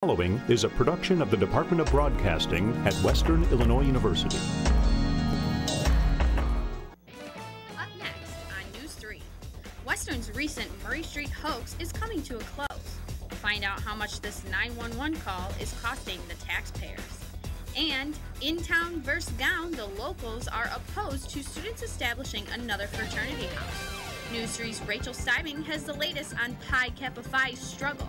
Following is a production of the Department of Broadcasting at Western Illinois University. Up next on News 3, Western's recent Murray Street hoax is coming to a close. Find out how much this 911 call is costing the taxpayers. And in town versus gown, the locals are opposed to students establishing another fraternity house. News 3's Rachel Stibing has the latest on Pi Kappa Phi's struggle.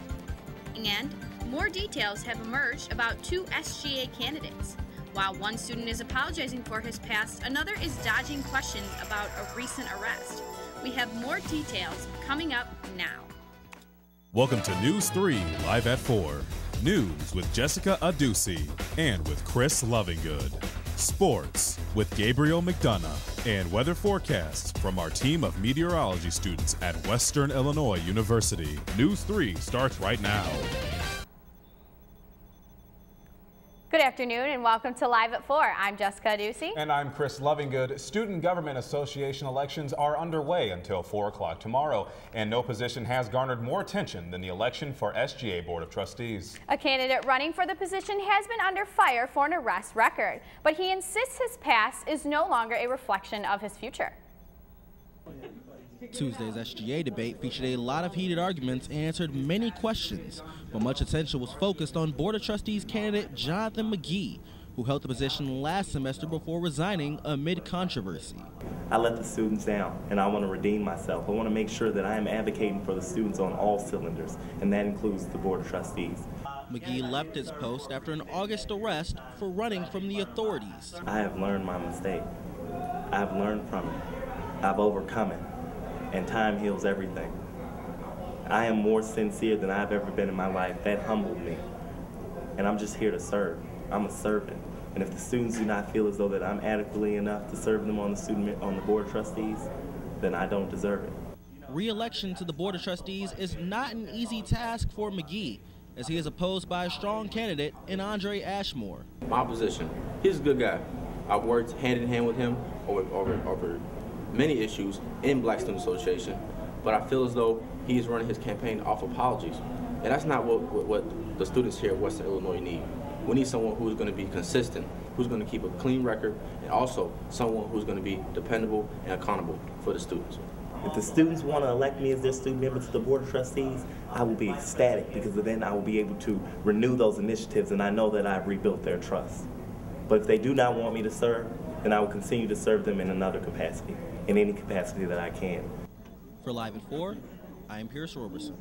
And more details have emerged about two SGA candidates. While one student is apologizing for his past, another is dodging questions about a recent arrest. We have more details coming up now. Welcome to News 3 Live at 4. News with Jessica Adusi and with Chris Lovingood. Sports with Gabriel McDonough and weather forecasts from our team of meteorology students at Western Illinois University. News 3 starts right now. Good afternoon and welcome to Live at 4. I'm Jessica Adusi. And I'm Chris Lovingood. Student Government Association elections are underway until 4 o'clock tomorrow, and no position has garnered more attention than the election for SGA Board of Trustees. A candidate running for the position has been under fire for an arrest record, but he insists his past is no longer a reflection of his future. Tuesday's SGA debate featured a lot of heated arguments and answered many questions, but much attention was focused on Board of Trustees candidate Jonathan McGee, who held the position last semester before resigning amid controversy. I let the students down, and I want to redeem myself. I want to make sure that I am advocating for the students on all cylinders, and that includes the Board of Trustees. McGee left his post after an August arrest for running from the authorities. I have learned my mistake. I've learned from it. I've overcome it. And time heals everything. I am more sincere than I've ever been in my life. That humbled me. And I'm just here to serve. I'm a servant. And if the students do not feel as though that I'm adequately enough to serve them on the Board of Trustees, then I don't deserve it. Re-election to the Board of Trustees is not an easy task for McGee, as he is opposed by a strong candidate in Andre Ashmore. My opposition, he's a good guy. I've worked hand in hand with him over many issues in Black Student Association, but I feel as though he is running his campaign off apologies. And that's not what the students here at Western Illinois need. We need someone who's going to be consistent, who's going to keep a clean record, and also someone who's going to be dependable and accountable for the students. If the students want to elect me as their student member to the Board of Trustees, I will be ecstatic, because then I will be able to renew those initiatives, and I know that I've rebuilt their trust. But if they do not want me to serve, then I will continue to serve them in another capacity, in any capacity that I can. For Live at 4, I am Pierce Roberson.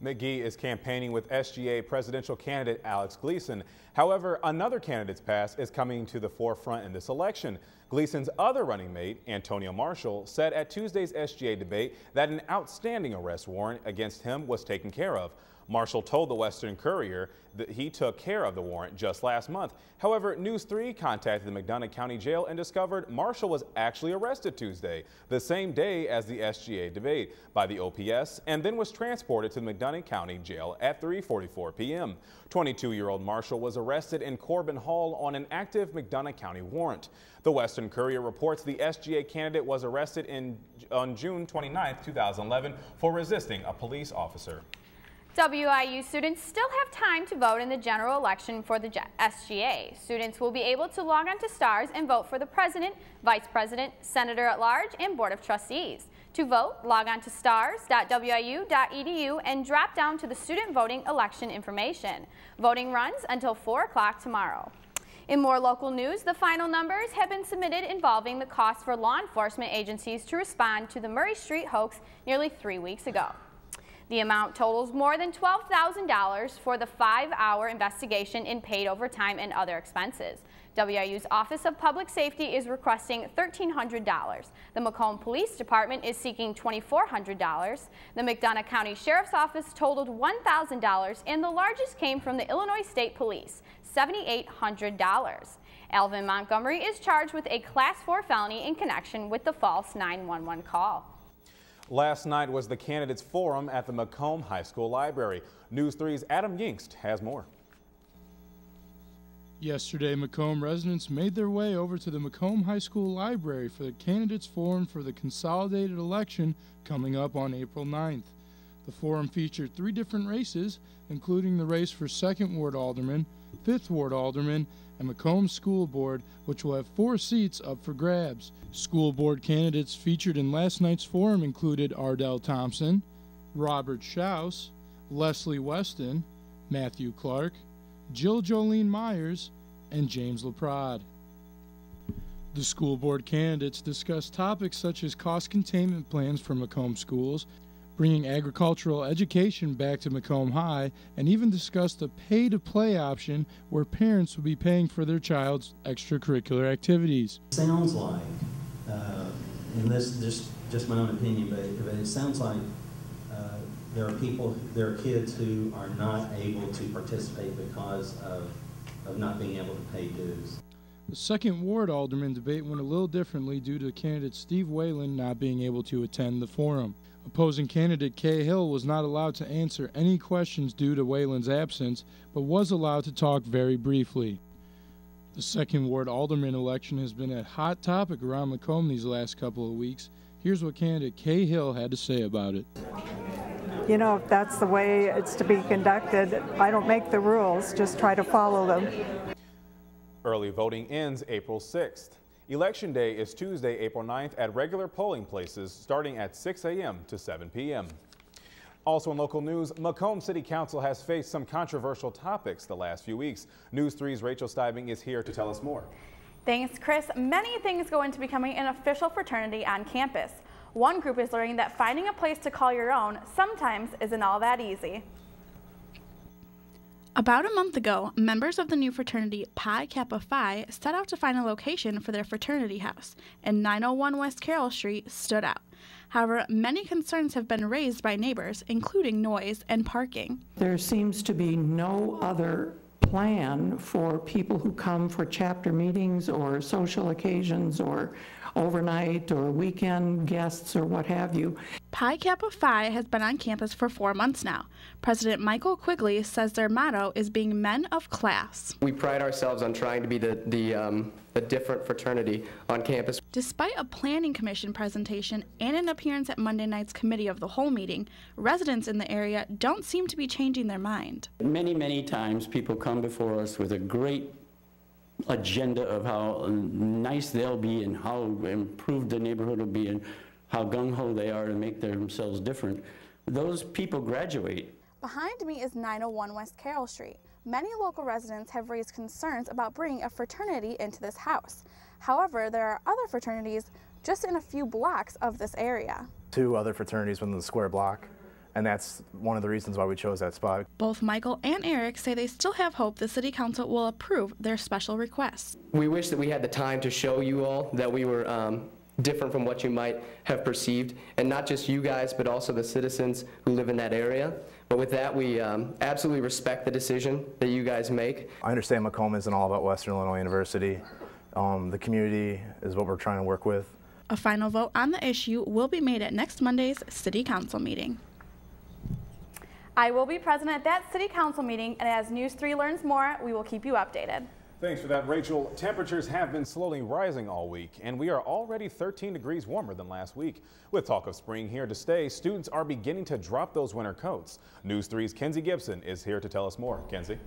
McGee is campaigning with SGA presidential candidate Alex Gleason. However, another candidate's past is coming to the forefront in this election. Gleason's other running mate, Antonio Marshall, said at Tuesday's SGA debate that an outstanding arrest warrant against him was taken care of. Marshall told the Western Courier that he took care of the warrant just last month. However, News 3 contacted the McDonough County Jail and discovered Marshall was actually arrested Tuesday, the same day as the SGA debate, by the OPS, and then was transported to the McDonough County Jail at 3:44 p.m. 22-year-old Marshall was arrested in Corbin Hall on an active McDonough County warrant. The Western Courier reports the SGA candidate was arrested on June 29, 2011 for resisting a police officer. WIU students still have time to vote in the general election for the SGA. Students will be able to log on to STARS and vote for the president, vice president, senator at large, and board of trustees. To vote, log on to stars.wiu.edu and drop down to the student voting election information. Voting runs until 4 o'clock tomorrow. In more local news, the final numbers have been submitted involving the cost for law enforcement agencies to respond to the Murray Street hoax nearly 3 weeks ago. The amount totals more than $12,000 for the 5-hour investigation in paid overtime and other expenses. WIU's Office of Public Safety is requesting $1,300. The Macomb Police Department is seeking $2,400. The McDonough County Sheriff's Office totaled $1,000, and the largest came from the Illinois State Police, $7,800. Alvin Montgomery is charged with a Class 4 felony in connection with the false 911 call. Last night was the candidates forum at the Macomb High School Library. News 3's Adam Yingst has more. Yesterday, Macomb residents made their way over to the Macomb High School Library for the candidates forum for the consolidated election coming up on April 9th. The forum featured 3 different races, including the race for 2nd Ward Alderman, 5th Ward Alderman, and Macomb School Board, which will have 4 seats up for grabs. School Board candidates featured in last night's forum included Ardell Thompson, Robert Schaus, Leslie Weston, Matthew Clark, Jill Jolene Myers, and James LaPrade. The school board candidates discussed topics such as cost containment plans for Macomb schools, bringing agricultural education back to Macomb High, and even discussed a pay-to-play option where parents will be paying for their child's extracurricular activities. Sounds like, and this is just my own opinion, but it sounds like there are kids who are not able to participate because of not being able to pay dues. The 2nd Ward Alderman debate went a little differently due to candidate Steve Whalen not being able to attend the forum. Opposing candidate Kay Hill was not allowed to answer any questions due to Whalen's absence, but was allowed to talk very briefly. The 2nd Ward Alderman election has been a hot topic around Macomb these last couple of weeks. Here's what candidate Kay Hill had to say about it. You know, if that's the way it's to be conducted, I don't make the rules, just try to follow them. Early voting ends April 6th. Election Day is Tuesday, April 9th at regular polling places starting at 6 a.m. to 7 p.m. Also in local news, Macomb City Council has faced some controversial topics the last few weeks. News 3's Rachel Steibing is here to tell us more. Thanks, Chris. Many things go into becoming an official fraternity on campus. One group is learning that finding a place to call your own sometimes isn't all that easy. About a month ago, members of the new fraternity Pi Kappa Phi set out to find a location for their fraternity house, and 901 West Carroll Street stood out. However, many concerns have been raised by neighbors, including noise and parking. There seems to be no other plan for people who come for chapter meetings or social occasions or overnight or weekend guests or what have you. Pi Kappa Phi has been on campus for 4 months now. President Michael Quigley says their motto is being men of class. We pride ourselves on trying to be the different fraternity on campus. Despite a planning commission presentation and an appearance at Monday night's committee of the whole meeting, residents in the area don't seem to be changing their mind. Many times people come before us with a great agenda of how nice they'll be and how improved the neighborhood will be and how gung-ho they are to make themselves different. Those people graduate. Behind me is 901 West Carroll Street. Many local residents have raised concerns about bringing a fraternity into this house. However, there are other fraternities just in a few blocks of this area. 2 other fraternities within the square block, and that's one of the reasons why we chose that spot. Both Michael and Eric say they still have hope the City Council will approve their special requests. We wish that we had the time to show you all that we were different from what you might have perceived, and not just you guys, but also the citizens who live in that area. But with that, we absolutely respect the decision that you guys make. I understand Macomb isn't all about Western Illinois University. The community is what we're trying to work with. A final vote on the issue will be made at next Monday's City Council meeting. I will be present at that City Council meeting, and as News 3 learns more, we will keep you updated. Thanks for that, Rachel. Temperatures have been slowly rising all week, and we are already 13 degrees warmer than last week. With talk of spring here to stay, students are beginning to drop those winter coats. News 3's Kenzie Gibson is here to tell us more. Kenzie?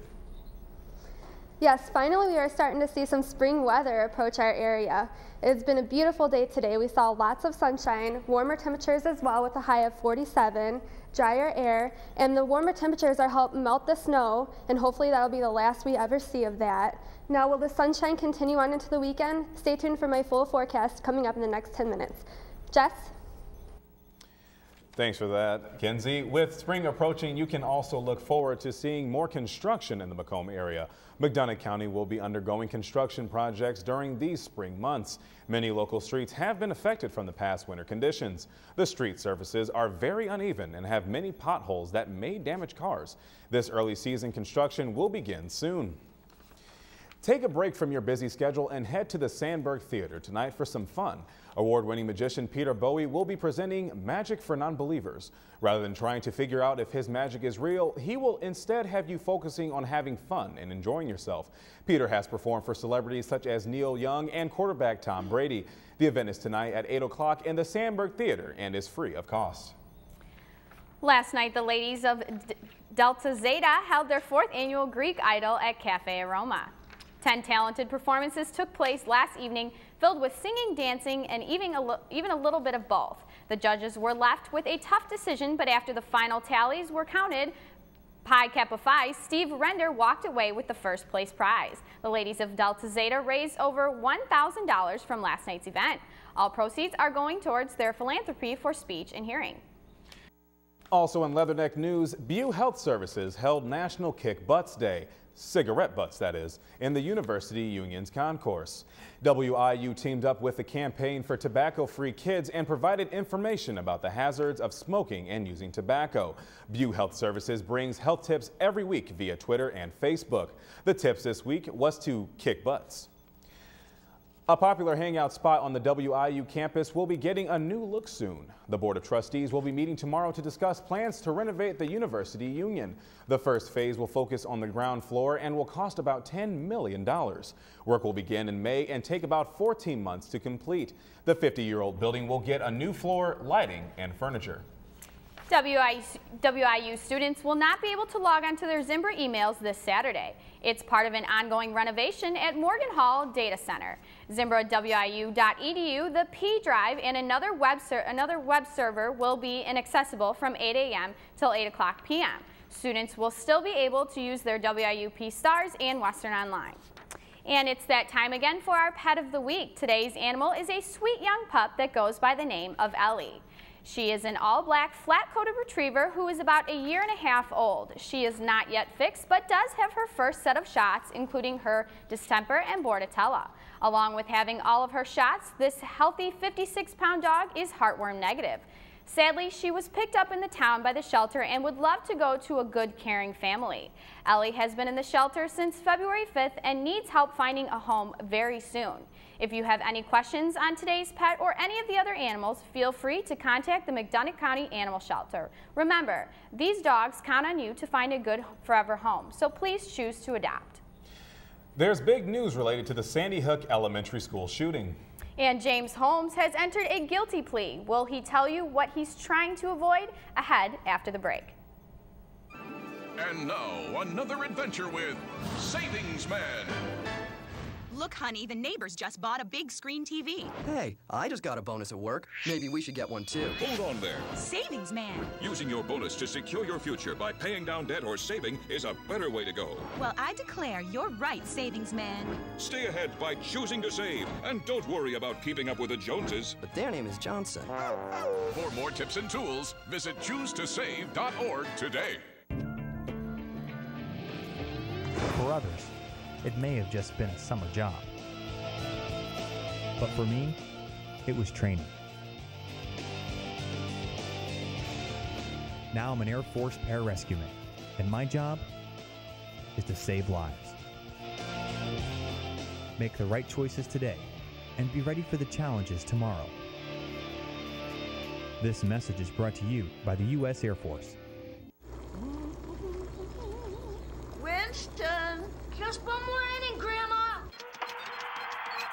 Yes, finally we are starting to see some spring weather approach our area. It's been a beautiful day today. We saw lots of sunshine, warmer temperatures as well with a high of 47, drier air, and the warmer temperatures are helping melt the snow, and hopefully that will be the last we ever see of that. Now, will the sunshine continue on into the weekend? Stay tuned for my full forecast coming up in the next 10 minutes. Jess? Thanks for that, Kenzie. With spring approaching, you can also look forward to seeing more construction in the Macomb area. McDonough County will be undergoing construction projects during these spring months. Many local streets have been affected from the past winter conditions. The street surfaces are very uneven and have many potholes that may damage cars. This early season construction will begin soon. Take a break from your busy schedule and head to the Sandberg Theater tonight for some fun. Award-winning magician Peter Bowie will be presenting Magic for Non-Believers. Rather than trying to figure out if his magic is real, he will instead have you focusing on having fun and enjoying yourself. Peter has performed for celebrities such as Neil Young and quarterback Tom Brady. The event is tonight at 8 o'clock in the Sandberg Theater and is free of cost. Last night, the ladies of Delta Zeta held their 4th annual Greek Idol at Cafe Aroma. 10 talented performances took place last evening, filled with singing, dancing, and even a little bit of both. The judges were left with a tough decision, but after the final tallies were counted, Pi Kappa Phi Steve Render walked away with the first place prize. The ladies of Delta Zeta raised over $1,000 from last night's event. All proceeds are going towards their philanthropy for speech and hearing. Also in Leatherneck news, Butte Health Services held National Kick Butts Day, cigarette butts that is, in the University Union's concourse. WIU teamed up with the Campaign for Tobacco-Free Kids and provided information about the hazards of smoking and using tobacco. Butte Health Services brings health tips every week via Twitter and Facebook. The tips this week was to kick butts. A popular hangout spot on the WIU campus will be getting a new look soon. The Board of Trustees will be meeting tomorrow to discuss plans to renovate the University Union. The first phase will focus on the ground floor and will cost about $10 million. Work will begin in May and take about 14 months to complete. The 50-year-old building will get a new floor, lighting, and furniture. WIU students will not be able to log onto their Zimbra emails this Saturday. It's part of an ongoing renovation at Morgan Hall Data Center. Zimbra.wiu.edu, the P drive, and another web server will be inaccessible from 8 a.m. till 8 o'clock p.m. Students will still be able to use their WIUP Stars and Western Online. And it's that time again for our pet of the week. Today's animal is a sweet young pup that goes by the name of Ellie. She is an all-black, flat-coated retriever who is about a year and a half old. She is not yet fixed, but does have her first set of shots, including her distemper and bordetella. Along with having all of her shots, this healthy 56-pound dog is heartworm negative. Sadly, she was picked up in the town by the shelter and would love to go to a good, caring family. Ellie has been in the shelter since February 5th and needs help finding a home very soon. If you have any questions on today's pet or any of the other animals, feel free to contact the McDonough County Animal Shelter. Remember, these dogs count on you to find a good forever home, so please choose to adopt. There's big news related to the Sandy Hook Elementary School shooting. And James Holmes has entered a guilty plea. Will he tell you what he's trying to avoid? Ahead after the break. And now, another adventure with Savings Man. Look, honey, the neighbors just bought a big screen TV. Hey, I just got a bonus at work. Maybe we should get one too. Hold on there. Savings Man. Using your bonus to secure your future by paying down debt or saving is a better way to go. Well, I declare you're right, Savings Man. Stay ahead by choosing to save. And don't worry about keeping up with the Joneses. But their name is Johnson. For more tips and tools, visit choosetosave.org today. For others, it may have just been a summer job. But for me, it was training. Now I'm an Air Force pararescueman, and my job is to save lives. Make the right choices today, and be ready for the challenges tomorrow. This message is brought to you by the U.S. Air Force. Winston, just one more inning, Grandma.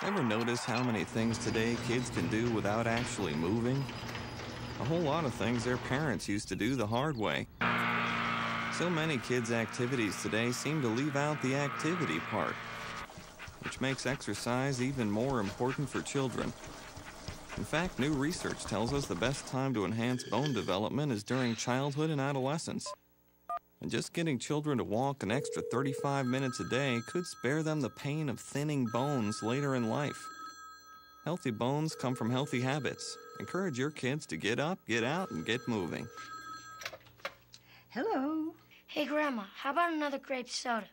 Ever notice how many things today kids can do without actually moving? A whole lot of things their parents used to do the hard way. So many kids' activities today seem to leave out the activity part, which makes exercise even more important for children. In fact, new research tells us the best time to enhance bone development is during childhood and adolescence. And just getting children to walk an extra 35 minutes a day could spare them the pain of thinning bones later in life. Healthy bones come from healthy habits. Encourage your kids to get up, get out, and get moving. Hello. Hey, Grandma, how about another grape soda?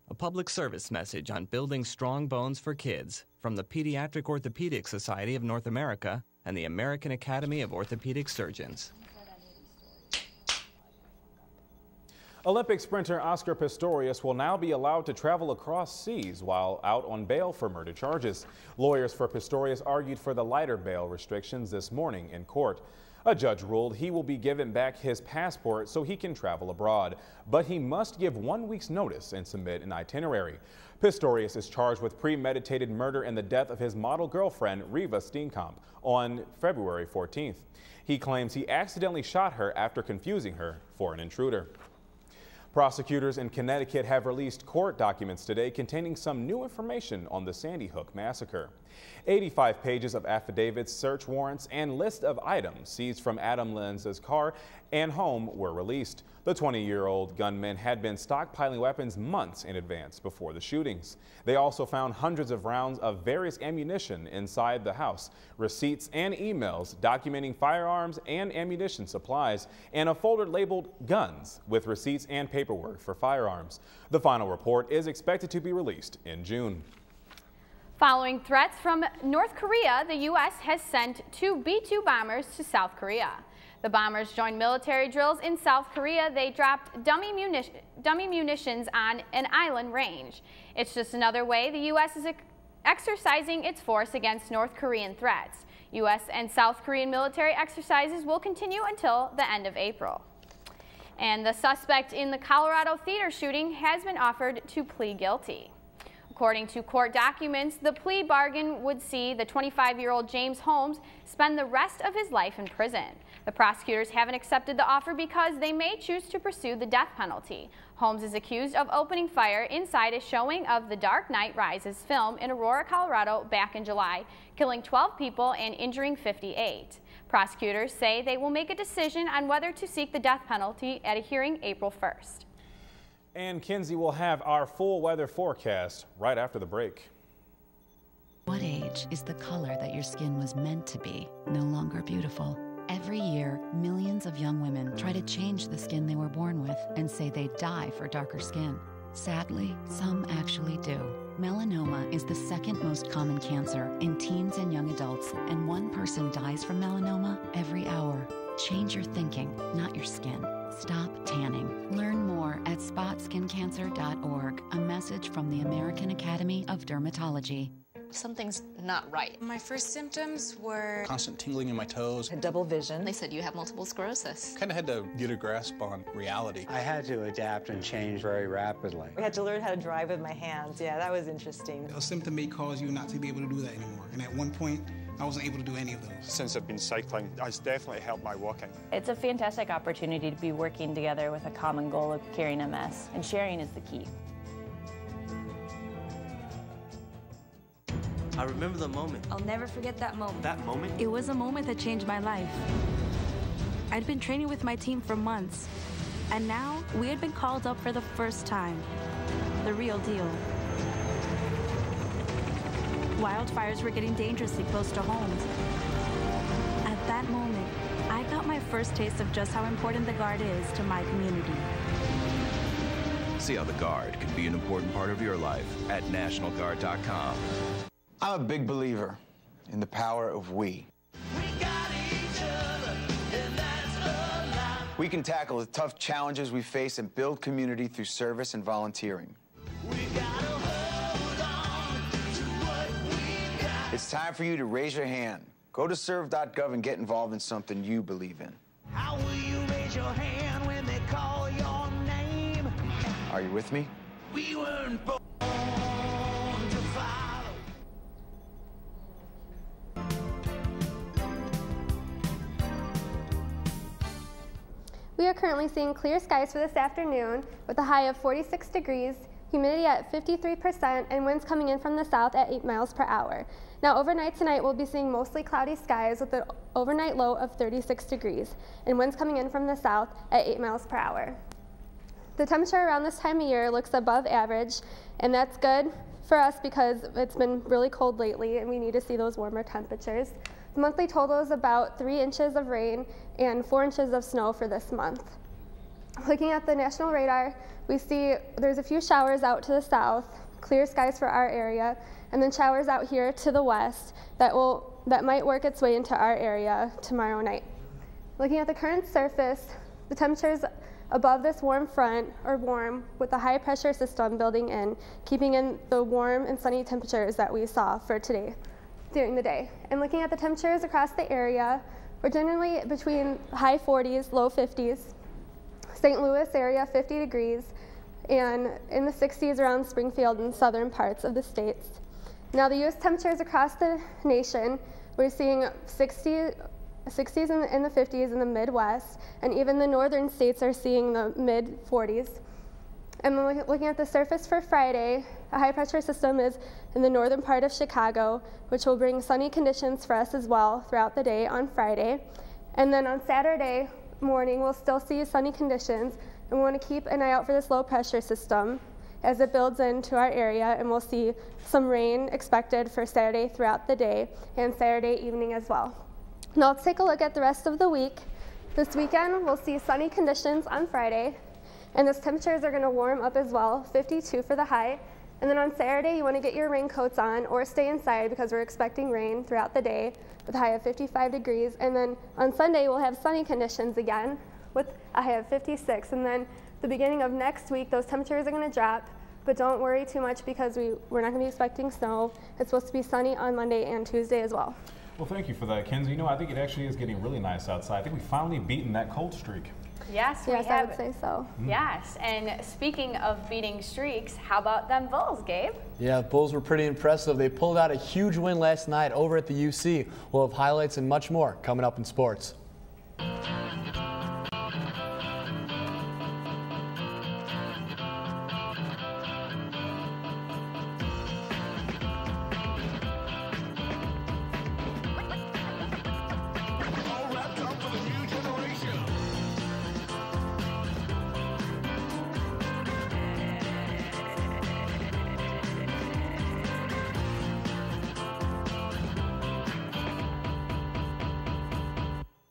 A public service message on building strong bones for kids from the Pediatric Orthopedic Society of North America and the American Academy of Orthopedic Surgeons. Olympic sprinter Oscar Pistorius will now be allowed to travel across seas while out on bail for murder charges. Lawyers for Pistorius argued for the lighter bail restrictions this morning in court. A judge ruled he will be given back his passport so he can travel abroad, but he must give 1 week's notice and submit an itinerary. Pistorius is charged with premeditated murder in the death of his model girlfriend, Reva Steenkamp, on February 14th. He claims he accidentally shot her after confusing her for an intruder. Prosecutors in Connecticut have released court documents today containing some new information on the Sandy Hook massacre. 85 pages of affidavits, search warrants, and list of items seized from Adam Lenz's car and home were released. The 20-year-old gunman had been stockpiling weapons months in advance before the shootings. They also found hundreds of rounds of various ammunition inside the house, receipts and emails documenting firearms and ammunition supplies, and a folder labeled guns with receipts and paperwork for firearms. The final report is expected to be released in June. Following threats from North Korea, the U.S. has sent 2 B-2 bombers to South Korea. The bombers joined military drills in South Korea. They dropped dummy munitions on an island range. It's just another way the U.S. is exercising its force against North Korean threats. U.S. and South Korean military exercises will continue until the end of April. And the suspect in the Colorado theater shooting has been offered to plead guilty. According to court documents, the plea bargain would see the 25-year-old James Holmes spend the rest of his life in prison. The prosecutors haven't accepted the offer because they may choose to pursue the death penalty. Holmes is accused of opening fire inside a showing of The Dark Knight Rises film in Aurora, Colorado back in July, killing 12 people and injuring 58. Prosecutors say they will make a decision on whether to seek the death penalty at a hearing April 1st. And Kenzie will have our full weather forecast right after the break. What age is the color that your skin was meant to be no longer beautiful? Every year, millions of young women try to change the skin they were born with and say they die for darker skin. Sadly, some actually do. Melanoma is the second most common cancer in teens and young adults, and 1 person dies from melanoma every hour. Change your thinking, not your skin. Stop tanning. Learn more at spotskincancer.org. A message from the American Academy of Dermatology. Something's not right. My first symptoms were constant tingling in my toes, double vision. They said you have multiple sclerosis. Kind of had to get a grasp on reality. I had to adapt and change very rapidly. We had to learn how to drive with my hands. Yeah, that was interesting. A symptom may cause you not to be able to do that anymore. And at one point, I wasn't able to do any of those. Since I've been cycling, it's definitely helped my walking. It's a fantastic opportunity to be working together with a common goal of curing MS, and sharing is the key. I remember the moment. I'll never forget that moment. That moment? It was a moment that changed my life. I'd been training with my team for months, and now we had been called up for the first time. The real deal. Wildfires were getting dangerously close to homes. At that moment, I got my first taste of just how important the Guard is to my community. See how the Guard can be an important part of your life at NationalGuard.com. I'm a big believer in the power of we. We can tackle the tough challenges we face and build community through service and volunteering. It's time for you to raise your hand. Go to serve.gov and get involved in something you believe in. How will you raise your hand when they call your name? Are you with me? We weren't born to follow. We are currently seeing clear skies for this afternoon with a high of 46 degrees, humidity at 53%, and winds coming in from the south at 8 miles per hour. Now overnight tonight we'll be seeing mostly cloudy skies with an overnight low of 36 degrees and winds coming in from the south at 8 miles per hour. The temperature around this time of year looks above average, and that's good for us because it's been really cold lately and we need to see those warmer temperatures. The monthly total is about 3 inches of rain and 4 inches of snow for this month. Looking at the national radar, we see there's a few showers out to the south, clear skies for our area, and then showers out here to the west that might work its way into our area tomorrow night. Looking at the current surface, the temperatures above this warm front are warm with the high pressure system building in, keeping in the warm and sunny temperatures that we saw for today during the day. And looking at the temperatures across the area, We're generally between high 40s, low 50s. St. Louis area, 50 degrees, and in the 60s around Springfield and southern parts of the states. Now the U.S. temperatures across the nation, we're seeing 60s in the 50s in the Midwest, and even the northern states are seeing the mid-40s. And then looking at the surface for Friday, a high pressure system is in the northern part of Chicago, which will bring sunny conditions for us as well throughout the day on Friday. And then on Saturday morning, we'll still see sunny conditions, and we want to keep an eye out for this low pressure system as it builds into our area, and we'll see some rain expected for Saturday throughout the day and Saturday evening as well. Now let's take a look at the rest of the week. This weekend, we'll see sunny conditions on Friday, and those temperatures are going to warm up as well, 52 for the high. And then on Saturday, you want to get your raincoats on or stay inside because we're expecting rain throughout the day with a high of 55 degrees. And then on Sunday, we'll have sunny conditions again with a high of 56. And then the beginning of next week, those temperatures are going to drop, but don't worry too much because we're not going to be expecting snow. It's supposed to be sunny on Monday and Tuesday as well. Well, thank you for that, Kenzie. You know, I think it actually is getting really nice outside. I think we finally beaten that cold streak. Yes, we have. I would say so. Yes, and speaking of beating streaks, how about them Bulls, Gabe? Yeah, the Bulls were pretty impressive. They pulled out a huge win last night over at the UC. We'll have highlights and much more coming up in sports.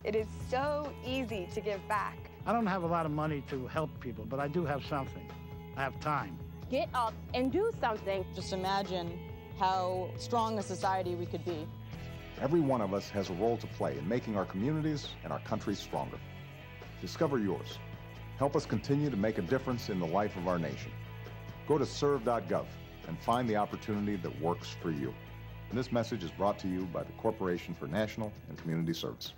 It is so easy to give back. I don't have a lot of money to help people, but I do have something. I have time. Get up and do something. Just imagine how strong a society we could be. Every one of us has a role to play in making our communities and our country stronger. Discover yours. Help us continue to make a difference in the life of our nation. Go to serve.gov and find the opportunity that works for you. And this message is brought to you by the Corporation for National and Community Service.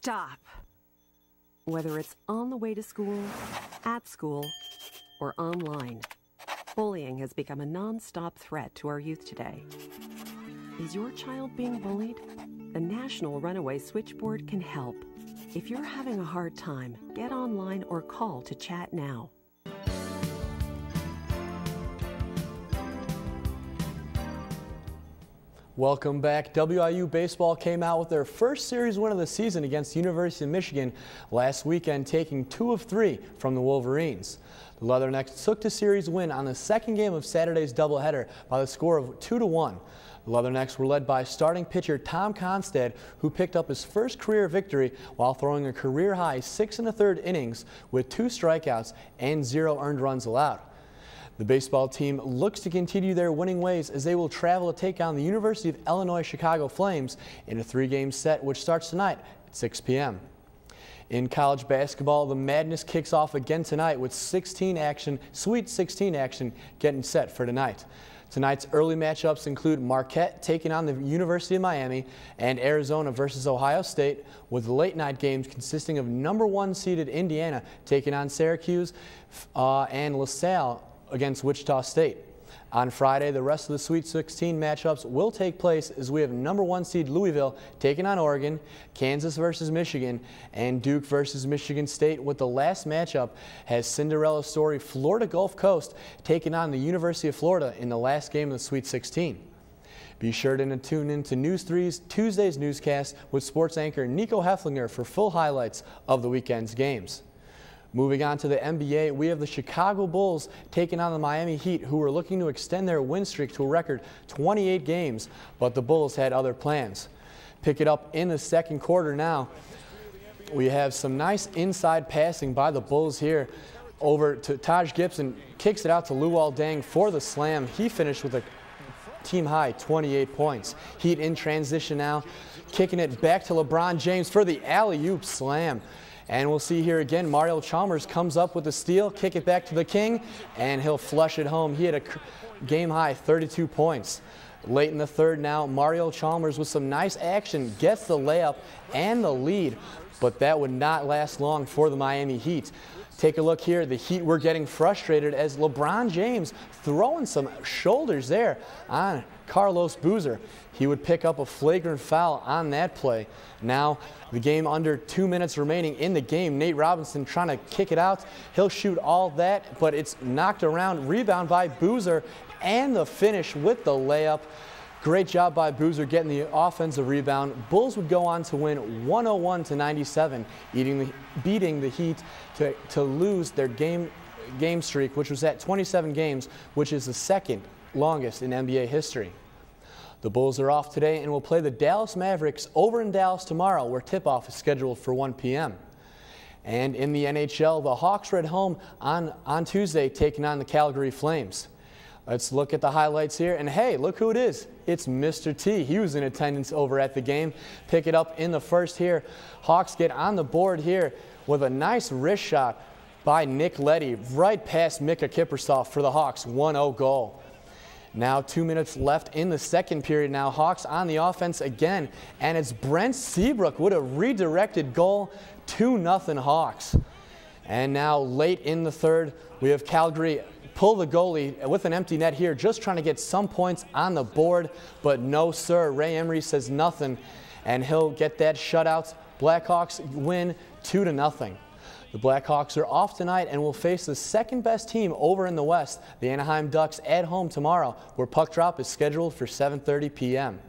Stop. Whether it's on the way to school, at school, or online, bullying has become a non-stop threat to our youth today. Is your child being bullied? The National Runaway Switchboard can help. If you're having a hard time, get online or call to chat now. Welcome back. WIU baseball came out with their first series win of the season against the University of Michigan last weekend, taking 2 of 3 from the Wolverines. The Leathernecks took the series win on the second game of Saturday's doubleheader by the score of 2-1. The Leathernecks were led by starting pitcher Tom Constad, who picked up his first career victory while throwing a career-high 6 1/3 innings with 2 strikeouts and 0 earned runs allowed. The baseball team looks to continue their winning ways as they will travel to take on the University of Illinois Chicago Flames in a 3-game set which starts tonight at 6 p.m. In college basketball, the madness kicks off again tonight with Sweet 16 action getting set for tonight. Tonight's early matchups include Marquette taking on the University of Miami and Arizona versus Ohio State, with the late night games consisting of #1 seeded Indiana taking on Syracuse and LaSalle against Wichita State. On Friday, the rest of the Sweet 16 matchups will take place as we have #1 seed Louisville taking on Oregon, Kansas versus Michigan, and Duke versus Michigan State, with the last matchup has Cinderella story Florida Gulf Coast taking on the University of Florida in the last game of the Sweet 16. Be sure to tune in to News 3's Tuesday's newscast with sports anchor Nico Hefflinger for full highlights of the weekend's games. Moving on to the NBA, we have the Chicago Bulls taking on the Miami Heat, who are looking to extend their win streak to a record 28 games, but the Bulls had other plans. Pick it up in the second quarter now. We have some nice inside passing by the Bulls here. Over to Taj Gibson, kicks it out to Luol Deng for the slam. He finished with a team-high 28 points. Heat in transition now, kicking it back to LeBron James for the alley-oop slam. And we'll see here again, Mario Chalmers comes up with the steal, kick it back to the King, and he'll flush it home. He had a game-high 32 points. Late in the third now, Mario Chalmers with some nice action gets the layup and the lead, but that would not last long for the Miami Heat. Take a look here. The Heat were getting frustrated as LeBron James throwing some shoulders there on Carlos Boozer. He would pick up a flagrant foul on that play. Now the game under 2 minutes remaining in the game. Nate Robinson trying to kick it out. He'll shoot all that, but it's knocked around. Rebound by Boozer and the finish with the layup. Great job by Boozer getting the offensive rebound. Bulls would go on to win 101-97, beating the Heat to lose their game streak, which was at 27 games, which is the second longest in NBA history. The Bulls are off today and will play the Dallas Mavericks over in Dallas tomorrow, where tip-off is scheduled for 1 p.m. And in the NHL, the Hawks are at home on Tuesday, taking on the Calgary Flames. Let's look at the highlights here, and hey, look who it is. It's Mr. T. He was in attendance over at the game. Pick it up in the first here. Hawks get on the board here with a nice wrist shot by Nick Leddy right past Mika Kiprusoff for the Hawks 1-0 goal. Now 2 minutes left in the second period. Now Hawks on the offense again, and it's Brent Seabrook with a redirected goal, 2-0 Hawks. And now late in the third, we have Calgary pull the goalie with an empty net here, just trying to get some points on the board, but no sir. Ray Emery says nothing, and he'll get that shutout. Blackhawks win 2-0. The Blackhawks are off tonight and will face the second best team over in the West, the Anaheim Ducks, at home tomorrow, where puck drop is scheduled for 7:30 p.m.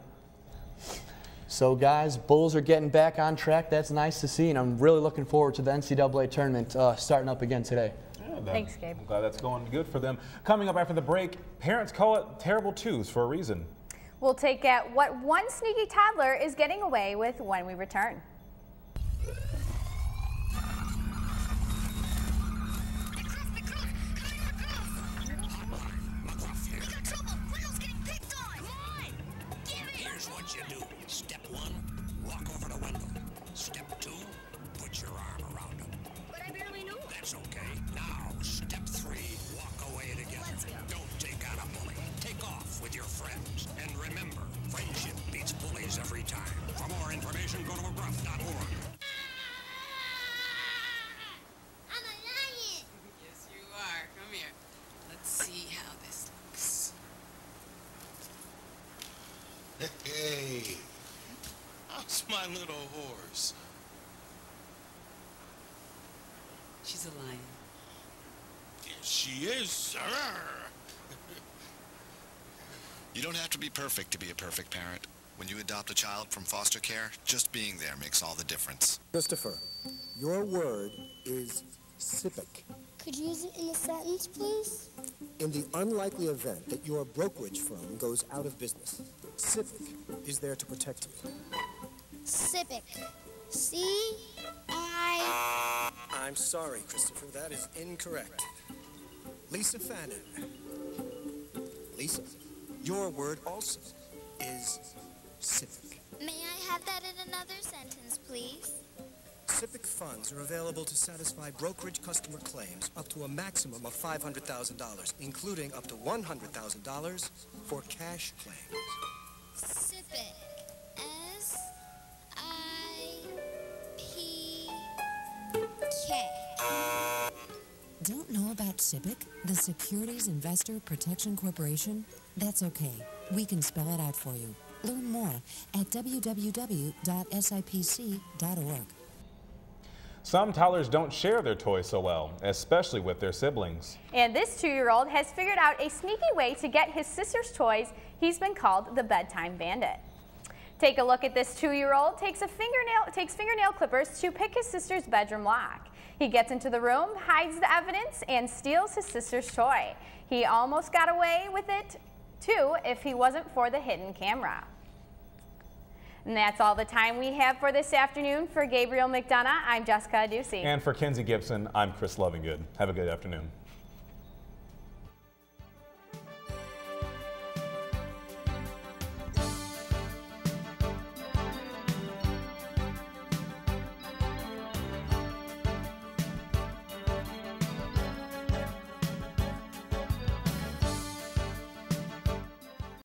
So guys, Bulls are getting back on track. That's nice to see, and I'm really looking forward to the NCAA tournament starting up again today. Thanks, Gabe. I'm glad that's going good for them. Coming up after the break, parents call it terrible twos for a reason. We'll take at what one sneaky toddler is getting away with when we return. Here's what you do. Step 1, walk over the window. Step 2, put your arm around him. But I barely knew. That's okay. Now, step 3, walk away together. Don't take on a bully. Take off with your friends. And remember, friendship beats bullies every time. For more information, go to agruff.org. I'm a lion. Yes, you are. Come here. Let's see how this looks. Hey, how's my little horse? She's a lion. Yes, she is, sir. You don't have to be perfect to be a perfect parent. When you adopt a child from foster care, just being there makes all the difference. Christopher, your word is SIPC. Could you use it in a sentence, please? In the unlikely event that your brokerage firm goes out of business, SIPC is there to protect you. Civic. I'm sorry, Christopher, that is incorrect. Lisa Fannin. Lisa, your word also is civic. May I have that in another sentence, please? Civic funds are available to satisfy brokerage customer claims up to a maximum of $500,000, including up to $100,000 for cash claims. Civic. S-I-P-K. Don't know about SIPC, the Securities Investor Protection Corporation? That's okay. We can spell it out for you. Learn more at www.sipc.org. Some toddlers don't share their toys so well, especially with their siblings. And this 2-year-old has figured out a sneaky way to get his sister's toys. He's been called the Bedtime Bandit. Take a look at this 2-year-old takes fingernail clippers to pick his sister's bedroom lock. He gets into the room, hides the evidence, and steals his sister's toy. He almost got away with it, too, if he wasn't for the hidden camera. And that's all the time we have for this afternoon. For Gabriel McDonough, I'm Jessica Ducey. And for Kenzie Gibson, I'm Chris Lovingood. Have a good afternoon.